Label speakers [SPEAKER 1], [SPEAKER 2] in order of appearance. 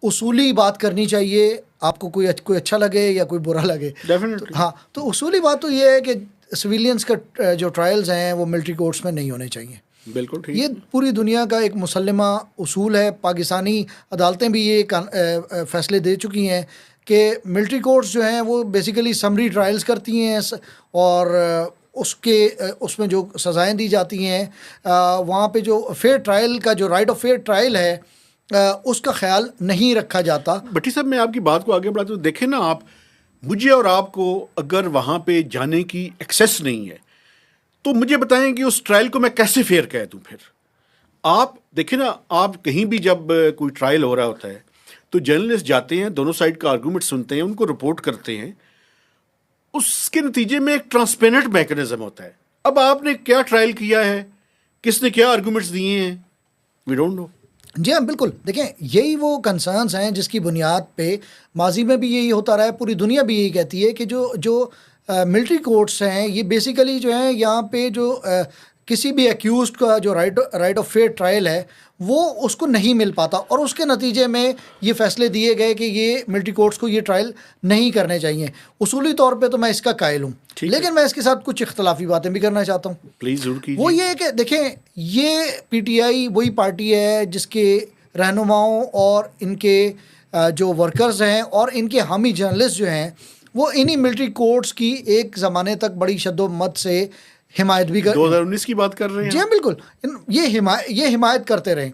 [SPEAKER 1] اصولی بات کرنی چاہیے، آپ کو کوئی اچھا لگے یا کوئی برا لگے. ہاں، تو اصولی بات تو یہ ہے کہ سویلینس کا جو ٹرائلز ہیں وہ ملٹری کورٹس میں نہیں ہونے چاہیے.
[SPEAKER 2] بالکل ٹھیک.
[SPEAKER 1] یہ پوری دنیا کا ایک مسلمہ اصول ہے. پاکستانی عدالتیں بھی یہ فیصلے دے چکی ہیں کہ ملٹری کورٹس جو ہیں وہ بیسیکلی سمری ٹرائلز کرتی ہیں اور اس میں جو سزائیں دی جاتی ہیں وہاں پہ جو فیئر ٹرائل کا جو رائٹ آف فیئر ٹرائل ہے اس کا خیال نہیں رکھا جاتا.
[SPEAKER 2] بھٹی صاحب میں آپ کی بات کو آگے بڑھاتا ہوں. دیکھیں نا آپ، مجھے اور آپ کو اگر وہاں پہ جانے کی ایکسیس نہیں ہے تو مجھے بتائیں کہ اس ٹرائل کو میں کیسے فیئر کہہ دوں. پھر آپ دیکھیں نا، آپ کہیں بھی جب کوئی ٹرائل ہو رہا ہوتا ہے تو جرنلسٹ جاتے ہیں، دونوں سائڈ کا آرگومنٹ سنتے ہیں، ان کو رپورٹ کرتے ہیں. اس کے نتیجے میں ایک ٹرانسپیرنٹ میکنزم ہوتا ہے. اب آپ نے کیا ٹرائل کیا ہے، کس نے کیا آرگومنٹس دیے ہیں، وی ڈونٹ نو.
[SPEAKER 1] جی ہاں بالکل. دیکھیں یہی وہ کنسرنس ہیں جس کی بنیاد پہ ماضی میں بھی یہی ہوتا رہا ہے. پوری دنیا بھی یہی کہتی ہے کہ جو ملٹری کورٹس ہیں یہ بیسیکلی جو ہیں یہاں پہ جو کسی بھی ایکیوزڈ کا جو رائٹ آف فیئر ٹرائل ہے وہ اس کو نہیں مل پاتا، اور اس کے نتیجے میں یہ فیصلے دیے گئے کہ یہ ملٹری کورٹس کو یہ ٹرائل نہیں کرنے چاہیے. اصولی طور پہ تو میں اس کا قائل ہوں، لیکن میں اس کے ساتھ کچھ اختلافی باتیں بھی کرنا چاہتا ہوں.
[SPEAKER 2] پلیز ضرور کیجیے.
[SPEAKER 1] وہ یہ ہے کہ دیکھیں یہ پی ٹی آئی وہی پارٹی ہے جس کے رہنماؤں اور ان کے جو ورکرز ہیں اور ان کے حامی جرنلسٹ جو ہیں وہ انہی ملٹری کورٹس کی ایک زمانے تک بڑی شد و مت سے حمایت بھی
[SPEAKER 2] 2019 کی بات کر رہے ہیں.
[SPEAKER 1] جی ہاں بالکل، یہ حمایت کرتے رہے.